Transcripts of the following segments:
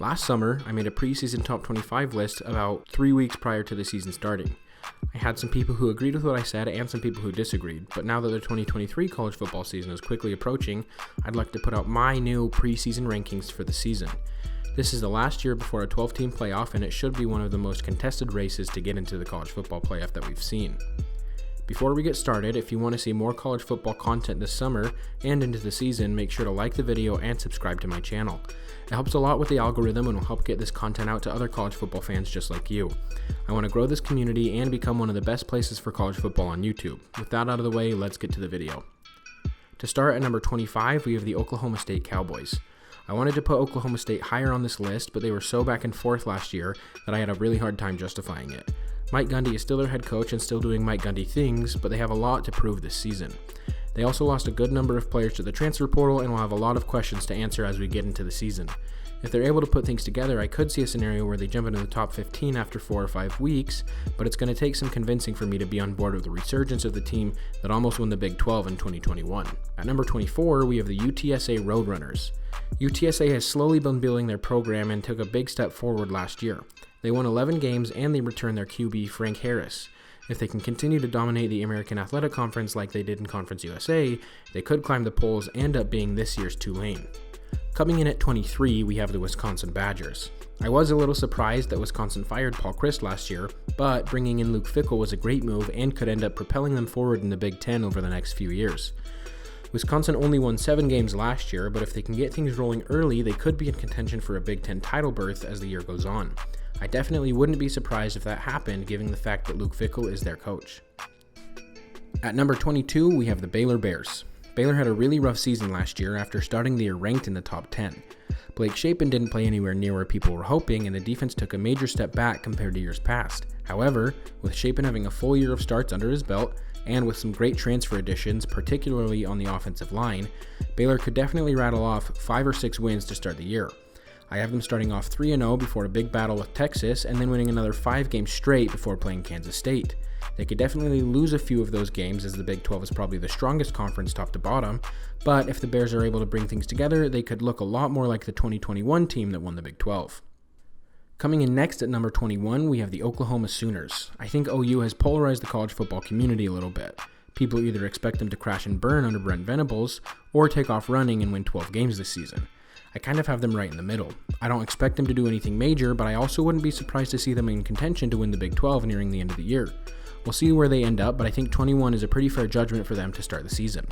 Last summer, I made a preseason top 25 list about 3 weeks prior to the season starting. I had some people who agreed with what I said and some people who disagreed, but now that the 2023 college football season is quickly approaching, I'd like to put out my new preseason rankings for the season. This is the last year before a 12-team playoff, and it should be one of the most contested races to get into the college football playoff that we've seen. Before we get started, if you want to see more college football content this summer and into the season, make sure to like the video and subscribe to my channel. It helps a lot with the algorithm and will help get this content out to other college football fans just like you. I want to grow this community and become one of the best places for college football on YouTube. With that out of the way, let's get to the video. To start at number 25, we have the Oklahoma State Cowboys. I wanted to put Oklahoma State higher on this list, but they were so back and forth last year that I had a really hard time justifying it. Mike Gundy is still their head coach and still doing Mike Gundy things, but they have a lot to prove this season. They also lost a good number of players to the transfer portal and will have a lot of questions to answer as we get into the season. If they're able to put things together, I could see a scenario where they jump into the top 15 after 4 or 5 weeks, but it's going to take some convincing for me to be on board with the resurgence of the team that almost won the Big 12 in 2021. At number 24, we have the UTSA Roadrunners. UTSA has slowly been building their program and took a big step forward last year. They won 11 games and they returned their QB, Frank Harris. If they can continue to dominate the American Athletic Conference like they did in Conference USA, they could climb the polls and end up being this year's Tulane. Coming in at 23, we have the Wisconsin Badgers. I was a little surprised that Wisconsin fired Paul Chryst last year, but bringing in Luke Fickell was a great move and could end up propelling them forward in the Big Ten over the next few years. Wisconsin only won 7 games last year, but if they can get things rolling early, they could be in contention for a Big Ten title berth as the year goes on. I definitely wouldn't be surprised if that happened, given the fact that Luke Fickell is their coach. At number 22, we have the Baylor Bears. Baylor had a really rough season last year after starting the year ranked in the top 10. Blake Shapen didn't play anywhere near where people were hoping, and the defense took a major step back compared to years past. However, with Shapen having a full year of starts under his belt, and with some great transfer additions, particularly on the offensive line, Baylor could definitely rattle off 5 or 6 wins to start the year. I have them starting off 3-0 before a big battle with Texas, and then winning another 5 games straight before playing Kansas State. They could definitely lose a few of those games, as the Big 12 is probably the strongest conference top to bottom, but if the Bears are able to bring things together, they could look a lot more like the 2021 team that won the Big 12. Coming in next at number 21, we have the Oklahoma Sooners. I think OU has polarized the college football community a little bit. People either expect them to crash and burn under Brent Venables, or take off running and win 12 games this season. I kind of have them right in the middle. I don't expect them to do anything major, but I also wouldn't be surprised to see them in contention to win the Big 12 nearing the end of the year. We'll see where they end up, but I think 21 is a pretty fair judgment for them to start the season.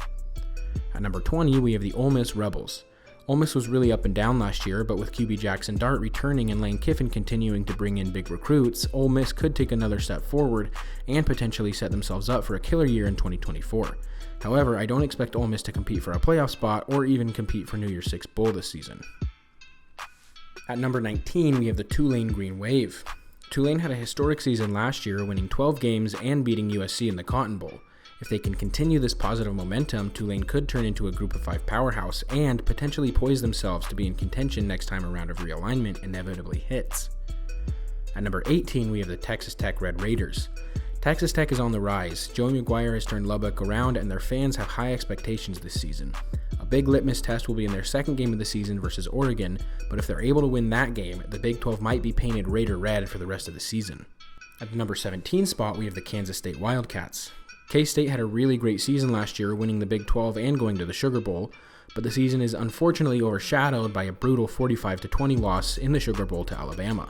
At number 20, we have the Ole Miss Rebels. Ole Miss was really up and down last year, but with QB Jackson Dart returning and Lane Kiffin continuing to bring in big recruits, Ole Miss could take another step forward and potentially set themselves up for a killer year in 2024. However, I don't expect Ole Miss to compete for a playoff spot or even compete for New Year's Six Bowl this season. At number 19, we have the Tulane Green Wave. Tulane had a historic season last year, winning 12 games and beating USC in the Cotton Bowl. If they can continue this positive momentum, Tulane could turn into a Group of 5 powerhouse and potentially poise themselves to be in contention next time a round of realignment inevitably hits. At number 18, we have the Texas Tech Red Raiders. Texas Tech is on the rise. Joey McGuire has turned Lubbock around, and their fans have high expectations this season. A big litmus test will be in their second game of the season versus Oregon, but if they're able to win that game, the Big 12 might be painted Raider red for the rest of the season. At the number 17 spot, we have the Kansas State Wildcats. K-State had a really great season last year, winning the Big 12 and going to the Sugar Bowl, but the season is unfortunately overshadowed by a brutal 45-20 loss in the Sugar Bowl to Alabama.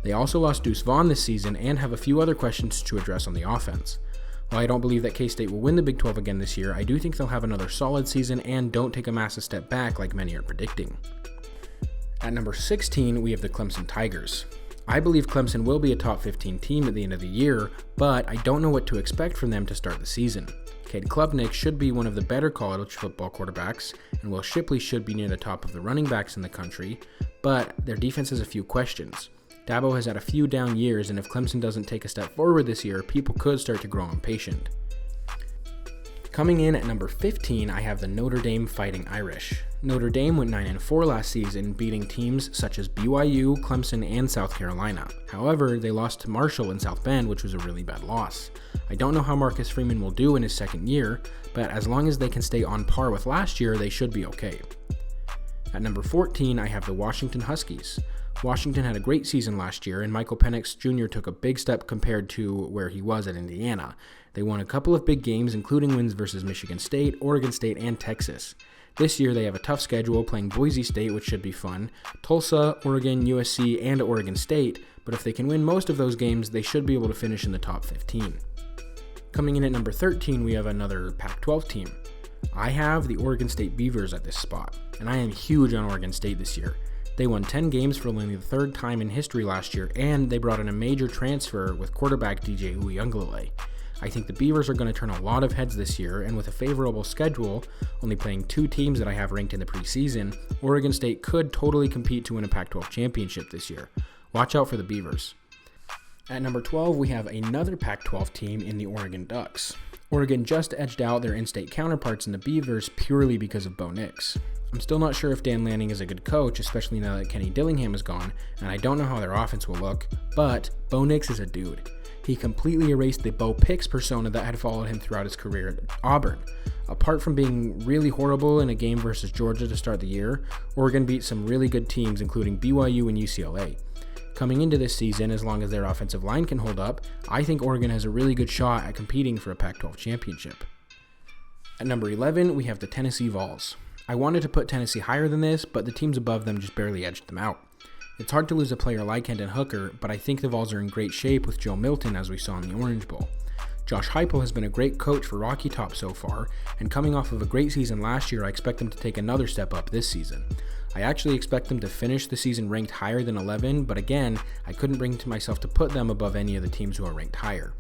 They also lost Deuce Vaughn this season and have a few other questions to address on the offense. While I don't believe that K-State will win the Big 12 again this year, I do think they'll have another solid season and don't take a massive step back like many are predicting. At number 16, we have the Clemson Tigers. I believe Clemson will be a top 15 team at the end of the year, but I don't know what to expect from them to start the season. Cade Klubnik should be one of the better college football quarterbacks, and Will Shipley should be near the top of the running backs in the country, but their defense has a few questions. Dabo has had a few down years, and if Clemson doesn't take a step forward this year, people could start to grow impatient. Coming in at number 15, I have the Notre Dame Fighting Irish. Notre Dame went 9-4 last season, beating teams such as BYU, Clemson, and South Carolina. However, they lost to Marshall in South Bend, which was a really bad loss. I don't know how Marcus Freeman will do in his second year, but as long as they can stay on par with last year, they should be okay. At number 14, I have the Washington Huskies. Washington had a great season last year, and Michael Penix Jr. took a big step compared to where he was at Indiana. They won a couple of big games, including wins versus Michigan State, Oregon State, and Texas. This year, they have a tough schedule, playing Boise State, which should be fun, Tulsa, Oregon, USC, and Oregon State, but if they can win most of those games, they should be able to finish in the top 15. Coming in at number 13, we have another Pac-12 team. I have the Oregon State Beavers at this spot, and I am huge on Oregon State this year. They won 10 games for only the third time in history last year, and they brought in a major transfer with quarterback DJ Uiagalelei. I think the Beavers are going to turn a lot of heads this year, and with a favorable schedule, only playing 2 teams that I have ranked in the preseason, Oregon State could totally compete to win a Pac-12 championship this year. Watch out for the Beavers. At number 12, we have another Pac-12 team in the Oregon Ducks. Oregon just edged out their in-state counterparts in the Beavers purely because of Bo Nix. I'm still not sure if Dan Lanning is a good coach, especially now that Kenny Dillingham is gone, and I don't know how their offense will look, but Bo Nix is a dude. He completely erased the Bo Pix persona that had followed him throughout his career at Auburn. Apart from being really horrible in a game versus Georgia to start the year, Oregon beat some really good teams, including BYU and UCLA. Coming into this season, as long as their offensive line can hold up, I think Oregon has a really good shot at competing for a Pac-12 championship. At number 11, we have the Tennessee Vols. I wanted to put Tennessee higher than this, but the teams above them just barely edged them out. It's hard to lose a player like Hendon Hooker, but I think the Vols are in great shape with Joe Milton, as we saw in the Orange Bowl. Josh Heupel has been a great coach for Rocky Top so far, and coming off of a great season last year, I expect them to take another step up this season. I actually expect them to finish the season ranked higher than 11, but again, I couldn't bring to myself to put them above any of the teams who are ranked higher.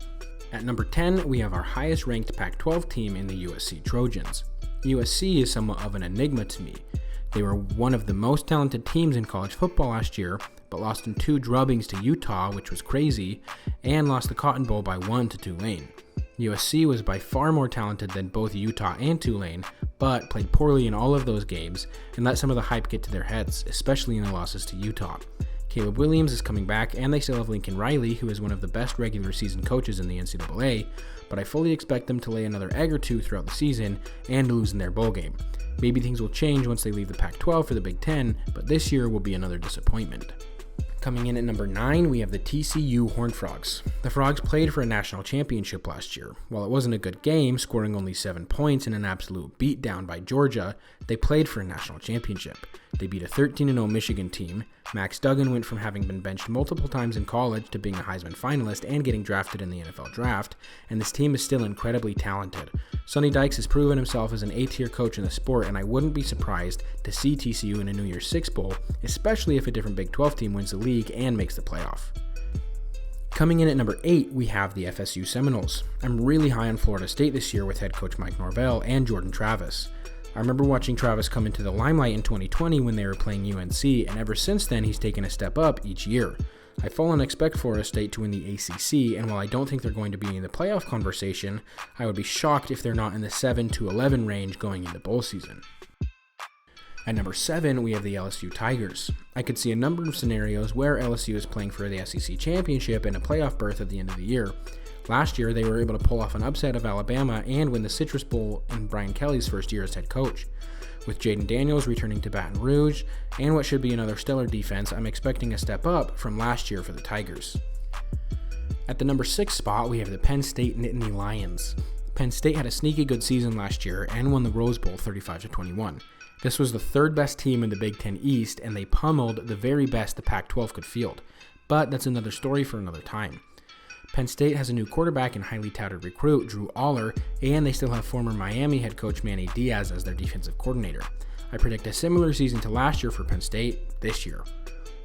At number 10, we have our highest ranked Pac-12 team in the USC Trojans. USC is somewhat of an enigma to me. They were one of the most talented teams in college football last year, but lost in 2 drubbings to Utah, which was crazy, and lost the Cotton Bowl by 1 to Tulane. USC was by far more talented than both Utah and Tulane, but played poorly in all of those games and let some of the hype get to their heads, especially in the losses to Utah. Caleb Williams is coming back, and they still have Lincoln Riley, who is one of the best regular season coaches in the NCAA, but I fully expect them to lay another egg or 2 throughout the season and lose in their bowl game. Maybe things will change once they leave the Pac-12 for the Big Ten, but this year will be another disappointment. Coming in at number 9, we have the TCU Horned Frogs. The Frogs played for a national championship last year. While it wasn't a good game, scoring only 7 points in an absolute beatdown by Georgia, they played for a national championship. They beat a 13-0 Michigan team. Max Duggan went from having been benched multiple times in college to being a Heisman finalist and getting drafted in the NFL draft, and this team is still incredibly talented. Sonny Dykes has proven himself as an A-tier coach in the sport, and I wouldn't be surprised to see TCU in a New Year's Six Bowl, especially if a different Big 12 team wins the league and makes the playoff. Coming in at number 8, we have the FSU Seminoles. I'm really high on Florida State this year with head coach Mike Norvell and Jordan Travis. I remember watching Travis come into the limelight in 2020 when they were playing UNC, and ever since then he's taken a step up each year. I full on expect Florida State to win the ACC, and while I don't think they're going to be in the playoff conversation, I would be shocked if they're not in the 7-11 range going into bowl season. At number 7, we have the LSU Tigers. I could see a number of scenarios where LSU is playing for the SEC championship and a playoff berth at the end of the year. Last year, they were able to pull off an upset of Alabama and win the Citrus Bowl in Brian Kelly's first year as head coach. With Jaden Daniels returning to Baton Rouge and what should be another stellar defense, I'm expecting a step up from last year for the Tigers. At the number 6 spot, we have the Penn State Nittany Lions. Penn State had a sneaky good season last year and won the Rose Bowl 35-21. This was the 3rd best team in the Big Ten East, and they pummeled the very best the Pac-12 could field. But that's another story for another time. Penn State has a new quarterback and highly touted recruit, Drew Aller, and they still have former Miami head coach Manny Diaz as their defensive coordinator. I predict a similar season to last year for Penn State this year.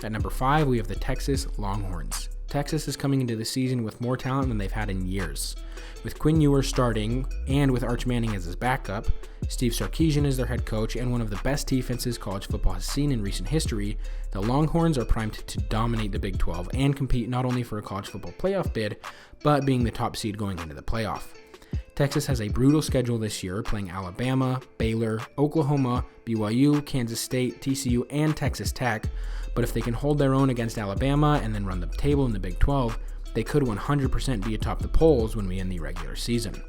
At number 5, we have the Texas Longhorns. Texas is coming into the season with more talent than they've had in years. With Quinn Ewers starting, and with Arch Manning as his backup, Steve Sarkisian is their head coach, and one of the best defenses college football has seen in recent history, the Longhorns are primed to dominate the Big 12 and compete not only for a college football playoff bid, but being the top seed going into the playoff. Texas has a brutal schedule this year, playing Alabama, Baylor, Oklahoma, BYU, Kansas State, TCU, and Texas Tech, but if they can hold their own against Alabama and then run the table in the Big 12, they could 100% be atop the polls when we end the regular season.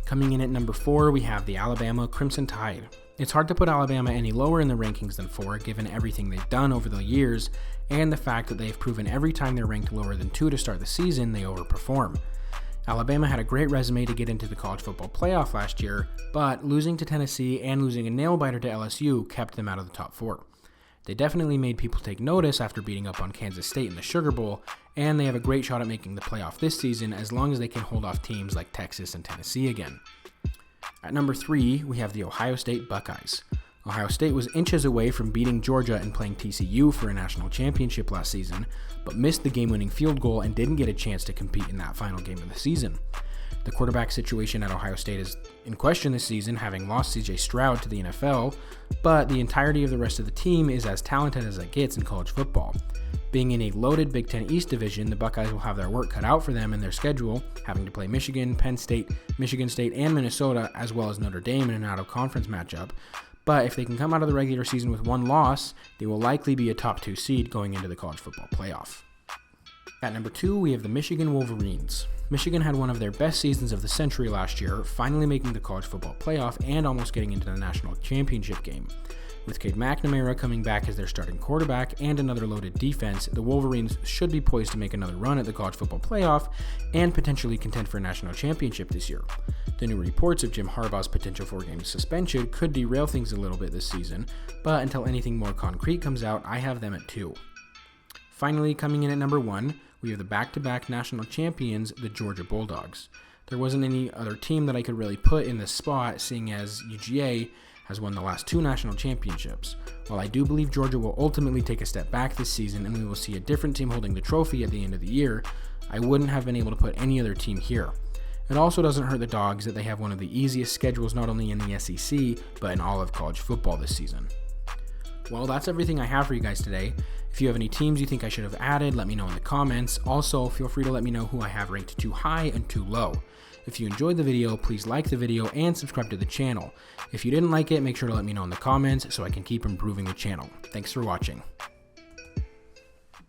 Coming in at number 4, we have the Alabama Crimson Tide. It's hard to put Alabama any lower in the rankings than 4, given everything they've done over the years, and the fact that they've proven every time they're ranked lower than 2 to start the season, they overperform. Alabama had a great resume to get into the college football playoff last year, but losing to Tennessee and losing a nail-biter to LSU kept them out of the top 4. They definitely made people take notice after beating up on Kansas State in the Sugar Bowl, and they have a great shot at making the playoff this season as long as they can hold off teams like Texas and Tennessee again. At number 3, we have the Ohio State Buckeyes. Ohio State was inches away from beating Georgia and playing TCU for a national championship last season, but missed the game-winning field goal and didn't get a chance to compete in that final game of the season. The quarterback situation at Ohio State is in question this season, having lost C.J. Stroud to the NFL, but the entirety of the rest of the team is as talented as it gets in college football. Being in a loaded Big Ten East division, the Buckeyes will have their work cut out for them in their schedule, having to play Michigan, Penn State, Michigan State, and Minnesota, as well as Notre Dame in an out-of-conference matchup. But if they can come out of the regular season with 1 loss, they will likely be a top 2 seed going into the college football playoff. At number 2, we have the Michigan Wolverines. Michigan had one of their best seasons of the century last year, finally making the college football playoff and almost getting into the national championship game. With Cade McNamara coming back as their starting quarterback and another loaded defense, the Wolverines should be poised to make another run at the college football playoff and potentially contend for a national championship this year. The new reports of Jim Harbaugh's potential 4-game suspension could derail things a little bit this season, but until anything more concrete comes out, I have them at 2. Finally, coming in at number 1, we have the back-to-back national champions, the Georgia Bulldogs. There wasn't any other team that I could really put in this spot, seeing as UGA has won the last 2 national championships. While I do believe Georgia will ultimately take a step back this season and we will see a different team holding the trophy at the end of the year, I wouldn't have been able to put any other team here. It also doesn't hurt the Dogs that they have one of the easiest schedules not only in the SEC, but in all of college football this season. Well, that's everything I have for you guys today. If you have any teams you think I should have added, let me know in the comments. Also, feel free to let me know who I have ranked too high and too low. If you enjoyed the video, please like the video and subscribe to the channel. If you didn't like it, make sure to let me know in the comments so I can keep improving the channel. Thanks for watching.